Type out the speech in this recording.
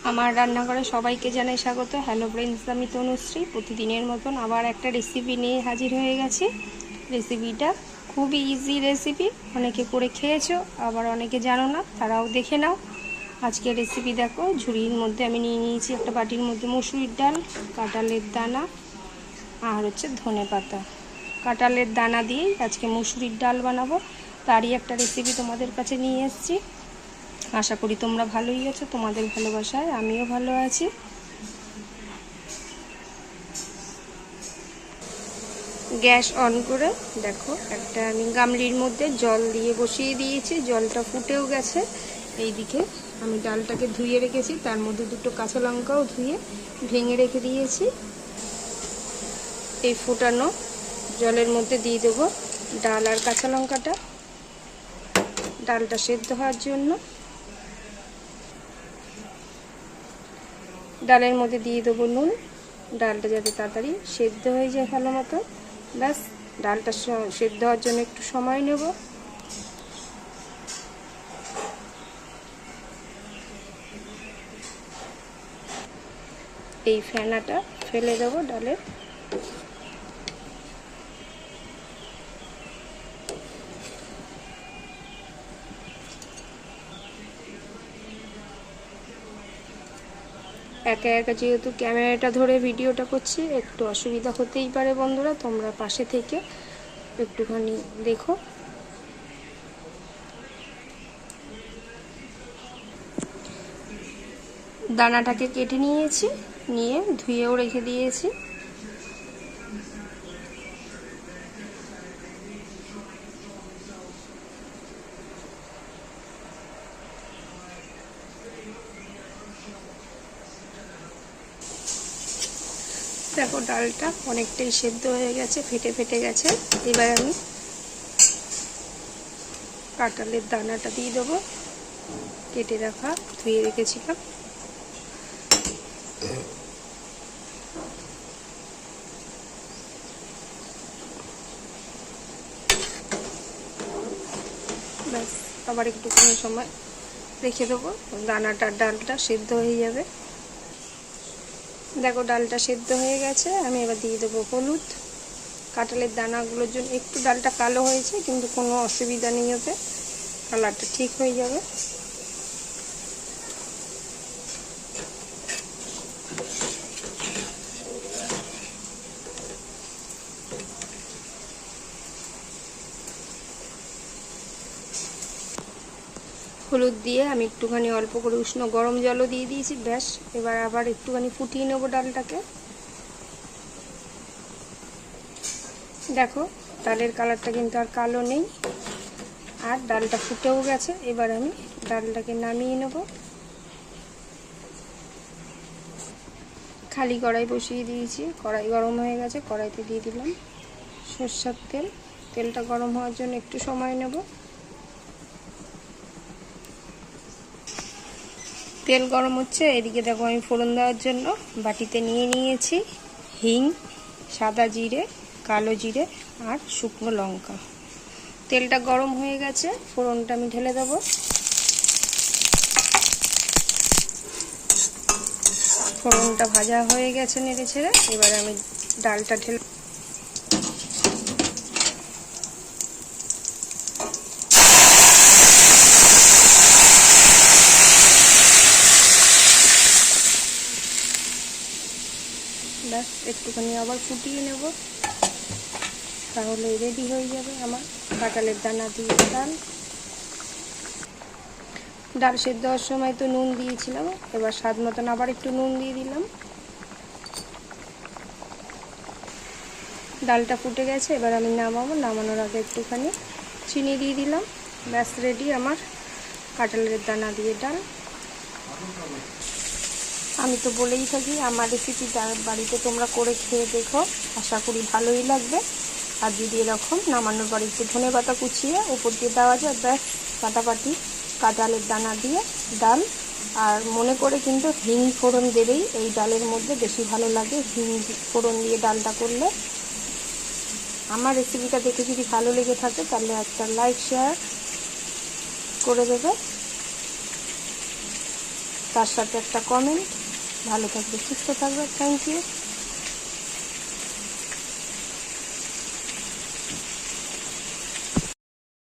আমার রান্নাঘরে সবাইকে জানাই স্বাগত। হ্যালো ফ্রেন্ডস, আমি তনুশ্রী প্রতিদিনের মতন আবার একটা রেসিপি নিয়ে হাজির হয়ে গেছি। রেসিপিটা খুবই ইজি রেসিপি, অনেকে করে খেয়েছো, আবার অনেকে জানো না, তারাও দেখে নাও। আজকে রেসিপি দেখো, ঝুড়ির মধ্যে আমি নিয়ে নিয়েছি একটা বাটির মধ্যে মুসুরির ডাল, কাঁঠালের দানা আর হচ্ছে ধনে পাতা। কাঁঠালের দানা দিয়েই আজকে মুসুরির ডাল বানাবো, তারই একটা রেসিপি তোমাদের কাছে নিয়ে এসেছি। আশা করি তোমরা ভালোই আছো, তোমাদের ভালোবাসায় আমিও ভালো আছি। গ্যাস অন করে দেখো, একটা আমি গামলির মধ্যে জল দিয়ে বসিয়ে দিয়েছি, জলটা ফুটেও গেছে। এইদিকে আমি ডালটাকে ধুয়ে রেখেছি, তার মধ্যে দুটো কাঁচা লঙ্কাও ধুয়ে ভেঙে রেখে দিয়েছি। এই ফোটানো জলের মধ্যে দিয়ে দেবো ডাল আর কাঁচা লঙ্কাটা, ডালটা সেদ্ধ হওয়ার জন্য। ডালের মধ্যে দিয়ে দেবো নুন, ডালটা যাতে তাড়াতাড়ি সেদ্ধ হয়ে যায় ভালো মতো। ব্যাস, ডালটা সেদ্ধ হওয়ার জন্য একটু সময় নেব। এই ফেনাটা ফেলে দেবো ডালের। একা একা যেহেতু ক্যামেরাটা ধরে ভিডিওটা করছি, একটু অসুবিধা হতেই পারে বন্ধুরা, তোমরা পাশে থেকে একটুখানি দেখো। দানাটাকে কেটে নিয়েছি, নিয়ে ধুয়েও রেখে দিয়েছি। দেখো ডালটা অনেকটাই সেদ্ধ হয়ে গেছে, ফেটে ফেটে গেছে। এবার আমি কাঁঠালের দানাটা দিয়ে দেবো, কেটে রাখা, ধুয়ে রেখেছিলাম। ব্যাস, আবার একটুখানি সময় রেখে দেবো, দানাটা ডালটা সেদ্ধ হয়ে যাবে। দেখো ডালটা সেদ্ধ হয়ে গেছে, আমি এবার দিয়ে দেবো হলুদ। কাঁঠালের দানাগুলোর জন্য একটু ডালটা কালো হয়েছে, কিন্তু কোনো অসুবিধা নেই, ওতে কালারটা ঠিক হয়ে যাবে। হলুদ দিয়ে আমি একটুখানি অল্প করে উষ্ণ গরম জলও দিয়ে দিয়েছি। ব্যাস, এবার আবার একটুখানি ফুটিয়ে নেবো ডালটাকে। দেখো ডালের কালারটা কিন্তু আর কালো নেই, আর ডালটা ফুটেও গেছে। এবার আমি ডালটাকে নামিয়ে নেব। খালি কড়াই বসিয়ে দিয়েছি, কড়াই গরম হয়ে গেছে, কড়াইতে দিয়ে দিলাম সরষের তেল। তেলটা গরম হওয়ার জন্য একটু সময় নেব। তেল গরম হচ্ছে, এদিকে দেখো আমি ফোড়ন দেওয়ার জন্য বাটিতে নিয়ে নিয়েছি হিং, সাদা জিরে, কালো জিরে আর শুকনো লঙ্কা। তেলটা গরম হয়ে গেছে, ফোড়নটা আমি ঢেলে দেবো। ফোড়নটা ভাজা হয়ে গেছে নেড়ে ছেড়ে, এবার আমি ডালটা ঢেলে ব্যাস একটুখানি আবার ফুটিয়ে নেব, তাহলে রেডি হয়ে যাবে আমার কাঁঠালের দানা দিয়ে ডাল। ডাল সেদ্ধ হওয়ার সময় তো নুন দিয়েছিলাম, এবার স্বাদ মতন আবার একটু নুন দিয়ে দিলাম। ডালটা ফুটে গেছে, এবার আমি নামাবো। নামানোর আগে একটুখানি চিনি দিয়ে দিলাম। ব্যাস রেডি আমার কাঁঠালের দানা দিয়ে ডাল। আমি তো বলেই থাকি আমার রেসিপি বাড়িতে তোমরা করে খেয়ে দেখো, আশা করি ভালোই লাগবে। আর যদি এরকম নামানোর পর একটু ধনে পাতা কুচিয়ে উপর দিয়ে দেওয়া যায়, ব্যাস ফাটাফাটি কাঁঠালের দানা দিয়ে ডাল। আর মনে করে কিন্তু হিং ফোড়ন দেবেই, এই ডালের মধ্যে বেশি ভালো লাগে হিং ফোড়ন দিয়ে ডালটা করলে। আমার রেসিপিটা দেখে যদি ভালো লেগে থাকে তাহলে একটা লাইক শেয়ার করে দেবে। তার সাথে একটা কমেন্ট। ভালো থাকবে, সুস্থ থাকবে। Thank you.